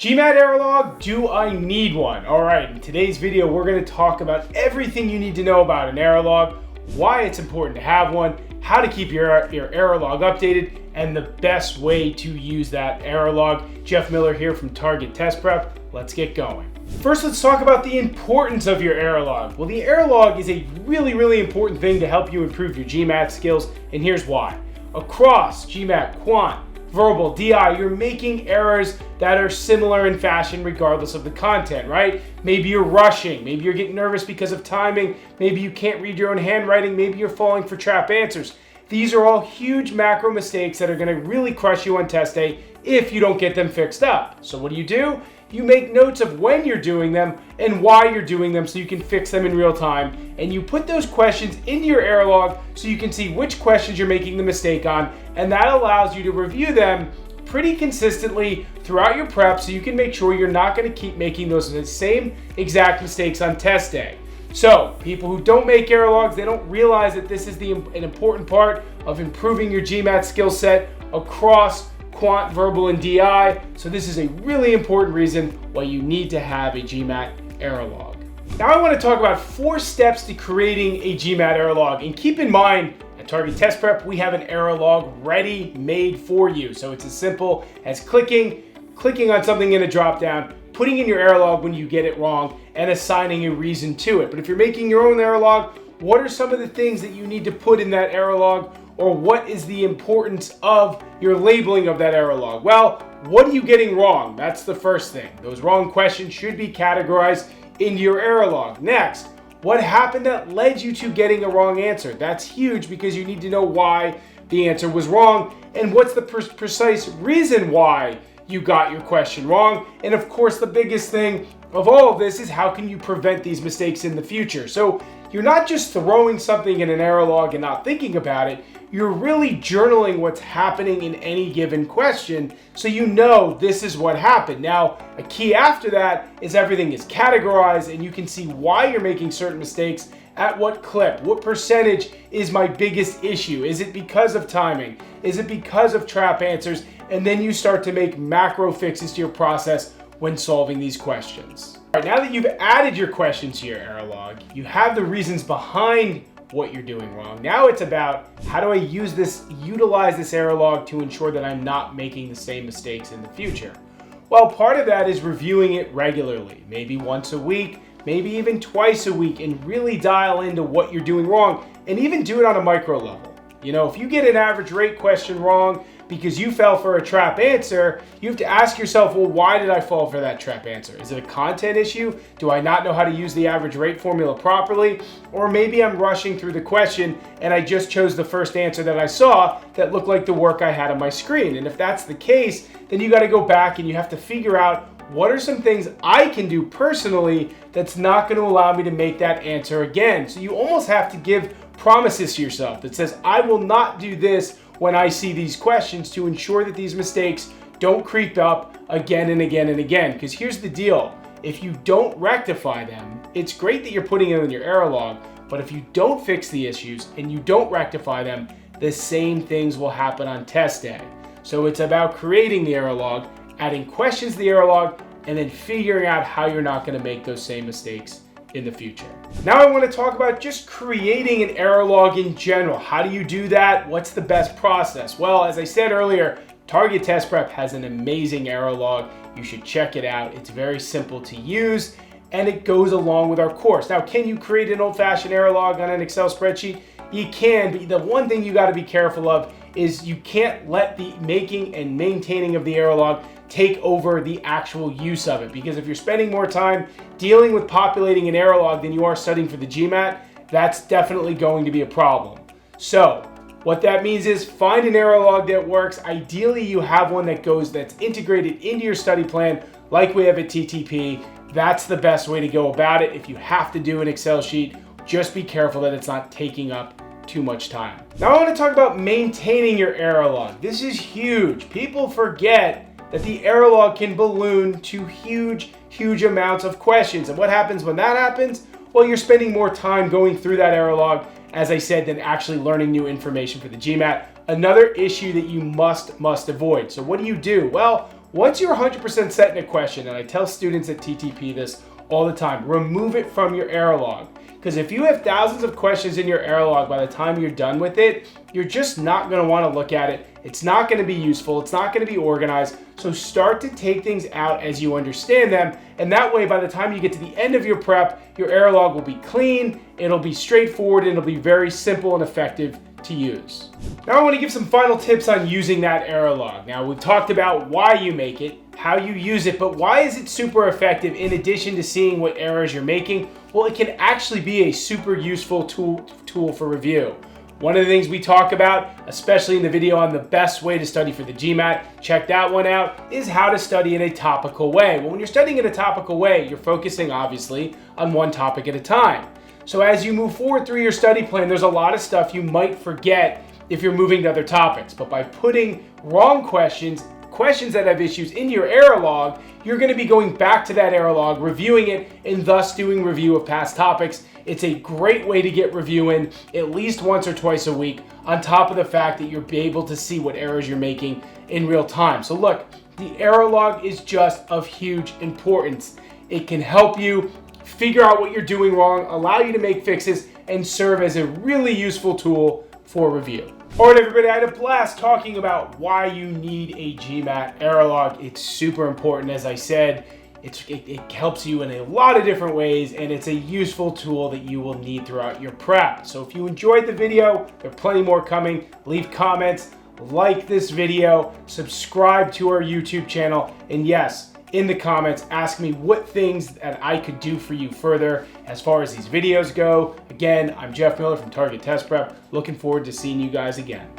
GMAT error log, do I need one? All right, in today's video, we're gonna talk about everything you need to know about an error log, why it's important to have one, how to keep your error log updated, and the best way to use that error log. Jeff Miller here from Target Test Prep. Let's get going. First, let's talk about the importance of your error log. Well, the error log is a really important thing to help you improve your GMAT skills, and here's why. Across GMAT, Quant, Verbal, DI, you're making errors that are similar in fashion regardless of the content, right? Maybe you're rushing, maybe you're getting nervous because of timing, maybe you can't read your own handwriting, maybe you're falling for trap answers. These are all huge macro mistakes that are gonna really crush you on test day if you don't get them fixed up. So what do? You make notes of when you're doing them and why you're doing them so you can fix them in real time. And you put those questions into your error log so you can see which questions you're making the mistake on. And that allows you to review them pretty consistently throughout your prep so you can make sure you're not going to keep making those same exact mistakes on test day. So people who don't make error logs, they don't realize that this is an important part of improving your GMAT skill set across Quant, Verbal, and DI. So this is a really important reason why you need to have a GMAT error log. Now I want to talk about 4 steps to creating a GMAT error log. And keep in mind, at Target Test Prep, we have an error log ready, made for you. So it's as simple as clicking on something in a drop-down, putting in your error log when you get it wrong, and assigning a reason to it. But if you're making your own error log, what are some of the things that you need to put in that error log? Or what is the importance of your labeling of that error log? Well, what are you getting wrong? That's the first thing. Those wrong questions should be categorized into your error log. Next, what happened that led you to getting a wrong answer? That's huge because you need to know why the answer was wrong and what's the precise reason why you got your question wrong. And of course, the biggest thing of all of this is how can you prevent these mistakes in the future? So you're not just throwing something in an error log and not thinking about it. You're really journaling what's happening in any given question so you know this is what happened. Now, a key after that is everything is categorized and you can see why you're making certain mistakes, at what clip, what percentage is my biggest issue. Is it because of timing? Is it because of trap answers? And then you start to make macro fixes to your process when solving these questions. All right, now that you've added your questions to your error log, you have the reasons behind what you're doing wrong. Now it's about how do I utilize this error log to ensure that I'm not making the same mistakes in the future? Well, part of that is reviewing it regularly, maybe once a week, maybe even twice a week, and really dial into what you're doing wrong and even do it on a micro level. You know, if you get an average rate question wrong because you fell for a trap answer, you have to ask yourself, well, why did I fall for that trap answer? Is it a content issue? Do I not know how to use the average rate formula properly? Or maybe I'm rushing through the question and I just chose the first answer that I saw that looked like the work I had on my screen. And if that's the case, then you got to go back and you have to figure out what are some things I can do personally that's not going to allow me to make that answer again. So you almost have to give promises to yourself that says, I will not do this when I see these questions to ensure that these mistakes don't creep up again and again and again. Because here's the deal. If you don't rectify them, it's great that you're putting it in your error log, but if you don't fix the issues and you don't rectify them, the same things will happen on test day. So it's about creating the error log, adding questions to the error log, and then figuring out how you're not going to make those same mistakes in the future. Now I want to talk about just creating an error log in general. How do you do that? What's the best process? Well, as I said earlier, Target Test Prep has an amazing error log. You should check it out. It's very simple to use and it goes along with our course. Now, can you create an old-fashioned error log on an Excel spreadsheet? You can, but the one thing you got to be careful of is you can't let the making and maintaining of the error log take over the actual use of it. Because if you're spending more time dealing with populating an error log than you are studying for the GMAT, that's definitely going to be a problem. So what that means is find an error log that works. Ideally, you have one that's integrated into your study plan like we have at TTP. That's the best way to go about it. If you have to do an Excel sheet, just be careful that it's not taking up too much time. Now I want to talk about maintaining your error log. This is huge. People forget that the error log can balloon to huge amounts of questions. And what happens when that happens? Well, you're spending more time going through that error log, as I said, than actually learning new information for the GMAT. Another issue that you must avoid. So what do? Well, Once you're 100% set in a question, and I tell students at TTP this all the time, remove it from your error log. Because if you have thousands of questions in your error log by the time you're done with it, you're just not going to want to look at it. It's not going to be useful. It's not going to be organized. So start to take things out as you understand them. And that way, by the time you get to the end of your prep, your error log will be clean, it'll be straightforward, and it'll be very simple and effective to use. Now I want to give some final tips on using that error log. Now we've talked about why you make it, how you use it, but why is it super effective in addition to seeing what errors you're making? Well, it can actually be a super useful tool for review. One of the things we talk about, especially in the video on the best way to study for the GMAT, check that one out, is how to study in a topical way. Well, when you're studying in a topical way, you're focusing obviously on one topic at a time. So as you move forward through your study plan, there's a lot of stuff you might forget if you're moving to other topics. But by putting wrong questions that have issues in your error log, you're going to be going back to that error log, reviewing it, and thus doing review of past topics. It's a great way to get review in at least once or twice a week, on top of the fact that you're able to see what errors you're making in real time. So look, the error log is just of huge importance. It can help you figure out what you're doing wrong, allow you to make fixes, and serve as a really useful tool for review. All right, everybody, I had a blast talking about why you need a GMAT error log. It's super important, as I said. It helps you in a lot of different ways, and it's a useful tool that you will need throughout your prep. So if you enjoyed the video, there are plenty more coming. Leave comments, like this video, subscribe to our YouTube channel, and yes, in the comments, ask me what things that I could do for you further as far as these videos go. Again, I'm Jeff Miller from Target Test Prep. Looking forward to seeing you guys again.